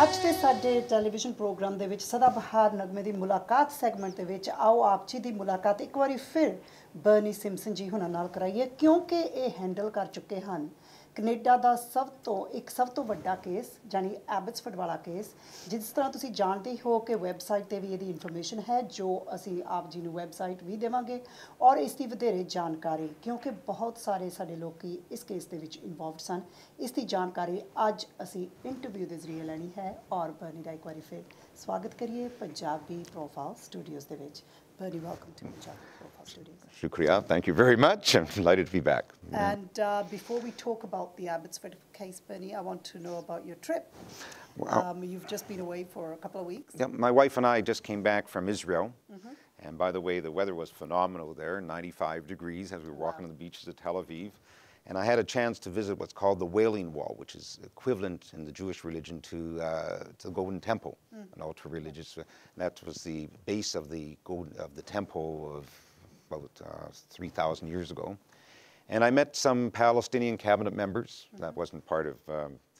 ਅੱਜ ਦੇ ਸਾਡੇ ਟੈਲੀਵਿਜ਼ਨ ਪ੍ਰੋਗਰਾਮ ਦੇ ਵਿੱਚ ਸਦਾਬਹਾਰ ਨਗਮੇ ਦੀ ਮੁਲਾਕਾਤ ਸੈਗਮੈਂਟ ਦੇ ਵਿੱਚ ਆਓ ਆਪ ਜੀ ਦੀ ਮੁਲਾਕਾਤ ਇੱਕ ਵਾਰੀ ਫਿਰ ਬਰਨੀ ਸਿੰਪਸਨ ਜੀ ਹੁਣਾਂ ਨਾਲ ਕਰਾਈਏ ਕਿਉਂਕਿ ਇਹ ਹੈਂਡਲ ਕਰ ਚੁੱਕੇ ਹਨ ਕੈਨੇਡਾ ਦਾ ਸਭ ਤੋਂ ਵੱਡਾ ਕੇਸ ਜਾਨੀ ਐਬਟਸਫੋਰਡ ਵਾਲਾ ਕੇਸ ਜਿਸ ਤਰ੍ਹਾਂ ਤੁਸੀਂ ਜਾਣਦੇ ਹੋ ਕਿ ਵੈਬਸਾਈਟ ਤੇ ਵੀ ਇਹਦੀ ਇਨਫੋਰਮੇਸ਼ਨ ਹੈ ਜੋ ਅਸੀਂ ਆਪ ਜੀ ਨੂੰ ਵੈਬਸਾਈਟ ਵੀ ਦੇਵਾਂਗੇ ਔਰ ਇਸ ਦੀ ਵਧੇਰੇ ਜਾਣਕਾਰੀ ਕਿਉਂਕਿ ਬਹੁਤ ਸਾਰੇ ਸਾਡੇ ਲੋਕੀ ਇਸ ਕੇਸ ਦੇ ਵਿੱਚ ਇਨਵੋਲਵਡ ਸਨ ਇਸ ਦੀ ਜਾਣਕਾਰੀ ਅੱਜ ਅਸੀਂ ਇੰਟਰਵਿਊ ਦੇ ਜ਼ਰੀਏ ਲੈਣੀ ਹੈ ਔਰ ਬਰਨੀ ਦਾ ਇੱਕ ਵਾਰੀ ਫਿਰ ਸਵਾਗਤ ਕਰੀਏ ਪੰਜਾਬੀ ਪ੍ਰੋਫਾਈਲ ਸਟੂਡੀਓਜ਼ ਦੇ ਵਿੱਚ Bernie, welcome to Punjabi Profile Studios. Shukriya, thank you very much. I'm delighted to be back. And before we talk about the Abbotsford case, Bernie, I want to know about your trip. Wow. You've just been away for a couple of weeks. Yeah, my wife and I just came back from Israel. And by the way, the weather was phenomenal there, 95 degrees as we were walking on the beaches of Tel Aviv. And I had a chance to visit what's called the Wailing Wall, which is equivalent in the Jewish religion to the Golden Temple, an ultra-religious. That was the base of the temple of about 3,000 years ago. And I met some Palestinian cabinet members. That wasn't part of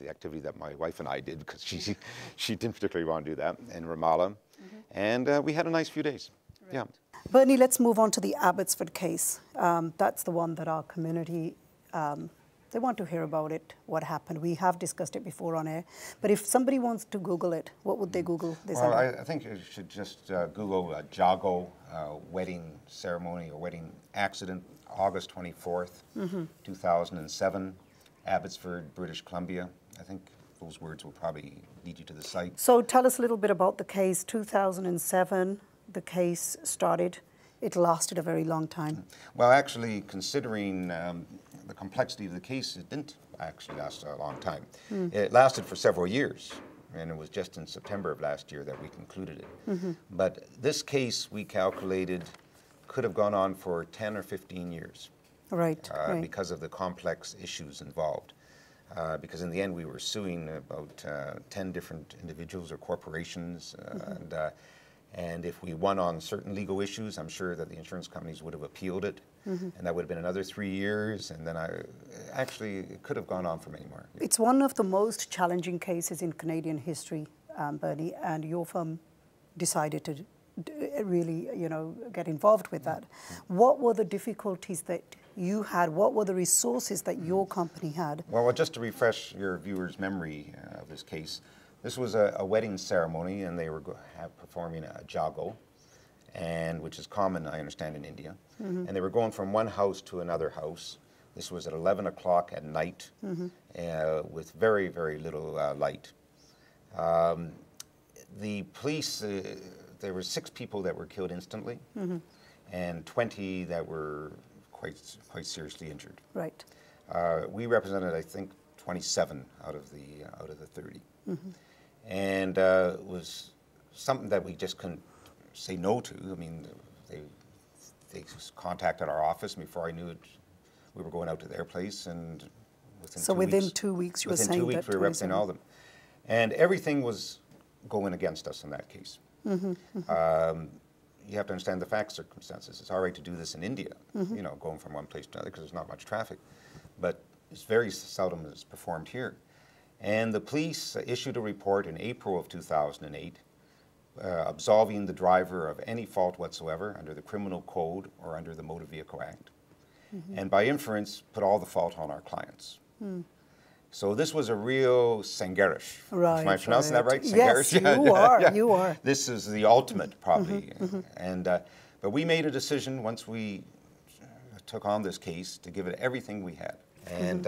the activity that my wife and I did because she didn't particularly want to do that in Ramallah. And we had a nice few days. Right. Yeah. Bernie, let's move on to the Abbotsford case. That's the one that our community they want to hear about it, what happened. We have discussed it before on air. But if somebody wants to Google it, what would they Google this? Well, I think you should just Google Jago wedding ceremony or wedding accident, August 24th, 2007, Abbotsford, British Columbia. I think those words will probably lead you to the site. So tell us a little bit about the case. 2007, the case started. It lasted a very long time. Well, actually, considering the complexity of the case, it didn't actually last a long time. It lasted for several years, and it was just in September of last year that we concluded it. But this case, we calculated, could have gone on for 10 or 15 years. Right, right. Because of the complex issues involved. Because in the end, we were suing about 10 different individuals or corporations, and if we won on certain legal issues, I'm sure that the insurance companies would have appealed it, and that would have been another 3 years, and then it could have gone on for many more. It's one of the most challenging cases in Canadian history, Bernie, and your firm decided to really, get involved with that. What were the difficulties that you had? What were the resources that your company had? Well, just to refresh your viewers' memory of this case, this was a wedding ceremony, and they were performing a jago, which is common, I understand, in India. And they were going from one house to another house. This was at 11 o'clock at night with very, very little light. The police, there were 6 people that were killed instantly, and 20 that were quite seriously injured. Right. We represented, I think, 27 out of the 30. And it was something that we just couldn't say no to. I mean, they contacted our office, and before I knew it, we were going out to their place, and within 2 weeks, you were saying that. Within 2 weeks, we were representing all of them. And everything was going against us in that case. You have to understand the fact circumstances. It's all right to do this in India, going from one place to another, because there's not much traffic. But it's very seldom it's performed here. And the police issued a report in April of 2008 absolving the driver of any fault whatsoever under the Criminal Code or under the Motor Vehicle Act. And by inference, put all the fault on our clients. So this was a real sangarish. Right. Am I pronouncing that right? Yes, you are. Yeah. You are. This is the ultimate, probably. And but we made a decision once we took on this case to give it everything we had. And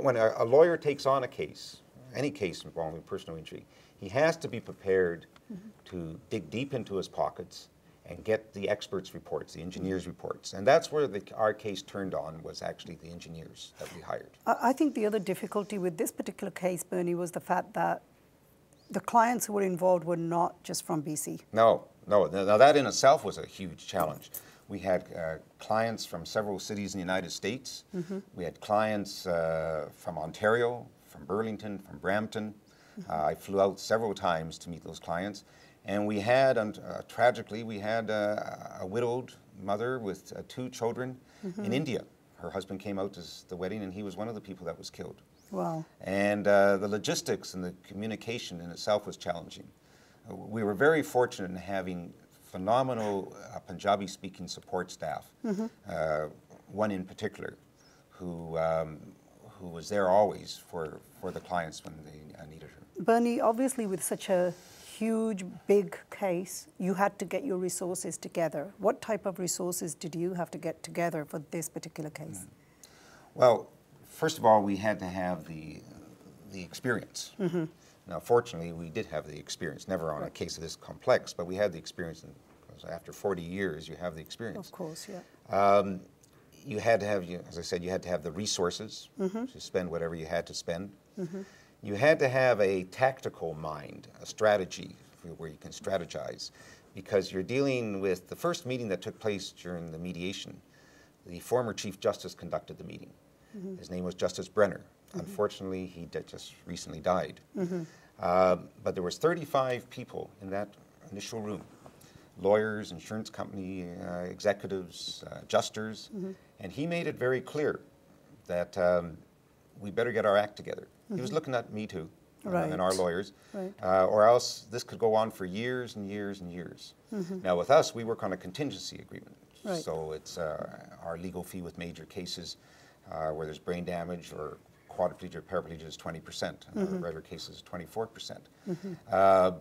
when a lawyer takes on a case, any case involving personal injury, he has to be prepared to dig deep into his pockets and get the experts' reports, the engineers' reports. And that's where our case turned on, was actually the engineers that we hired. I think the other difficulty with this particular case, Bernie, was the fact that the clients who were involved were not just from BC. No. Now that in itself was a huge challenge. We had clients from several cities in the United States. We had clients from Ontario, from Burlington, from Brampton. I flew out several times to meet those clients. And we had, tragically, a widowed mother with 2 children in India. her husband came out to the wedding, and he was one of the people that was killed. Wow. And the logistics and the communication in itself was challenging. We were very fortunate in having phenomenal Punjabi-speaking support staff. One in particular, who was there always for the clients when they needed her. Bernie, obviously with such a huge, big case, you had to get your resources together. What type of resources did you have to get together for this particular case? Well, first of all, we had to have the experience. Now, fortunately, we did have the experience, never on a case of this complex, but we had the experience. After 40 years, you have the experience. Of course, yeah. You had to have, as I said, you had to have the resources to spend whatever you had to spend. You had to have a tactical mind, a strategy where you can strategize, because you're dealing with the first meeting that took place during the mediation. The former Chief Justice conducted the meeting. His name was Justice Brenner. Unfortunately, he just recently died. But there was 35 people in that initial room. Lawyers, insurance company executives, adjusters, and he made it very clear that we better get our act together. He was looking at me too, and our lawyers, or else this could go on for years and years and years. Now with us, we work on a contingency agreement, so it's our legal fee with major cases where there's brain damage or quadriplegia or paraplegia is 20%, and regular cases 24%.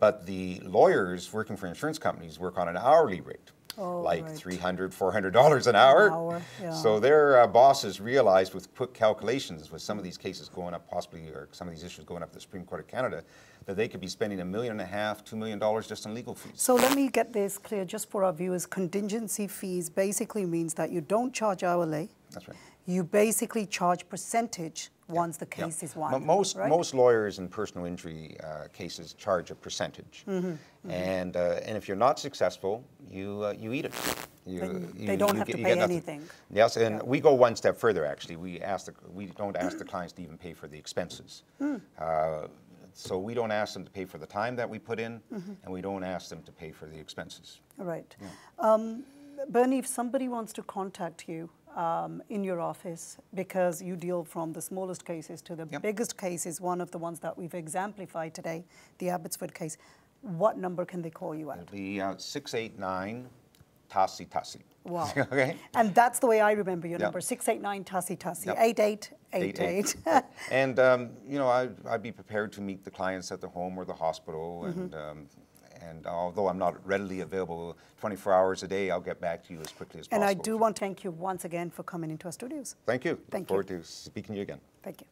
But the lawyers working for insurance companies work on an hourly rate, like $300, $400 an hour. So their bosses realized with quick calculations, with some of these cases going up possibly, or some of these issues going up to the Supreme Court of Canada, that they could be spending $1.5 million, $2 million just on legal fees. So let me get this clear just for our viewers. Contingency fees basically means that you don't charge hourly. That's right. You basically charge percentage once the case is won. Most lawyers in personal injury cases charge a percentage, and if you're not successful, you eat it. They don't have to pay anything. Yes, and we go one step further. Actually, we don't ask the clients to even pay for the expenses. So we don't ask them to pay for the time that we put in, and we don't ask them to pay for the expenses. Right. Bernie, if somebody wants to contact you in your office, because you deal from the smallest cases to the biggest cases, one of the ones that we've exemplified today, the Abbotsford case, what number can they call you at? It'll be 689 Tassi Tassi. Wow. Okay. And that's the way I remember your number, 689 Tassi Tassi, 8888. And, you know, I'd be prepared to meet the clients at the home or the hospital, and although I'm not readily available 24 hours a day, I'll get back to you as quickly as possible. And I do want to thank you once again for coming into our studios. Thank you. Thank you. Look forward to speaking to you again. Thank you.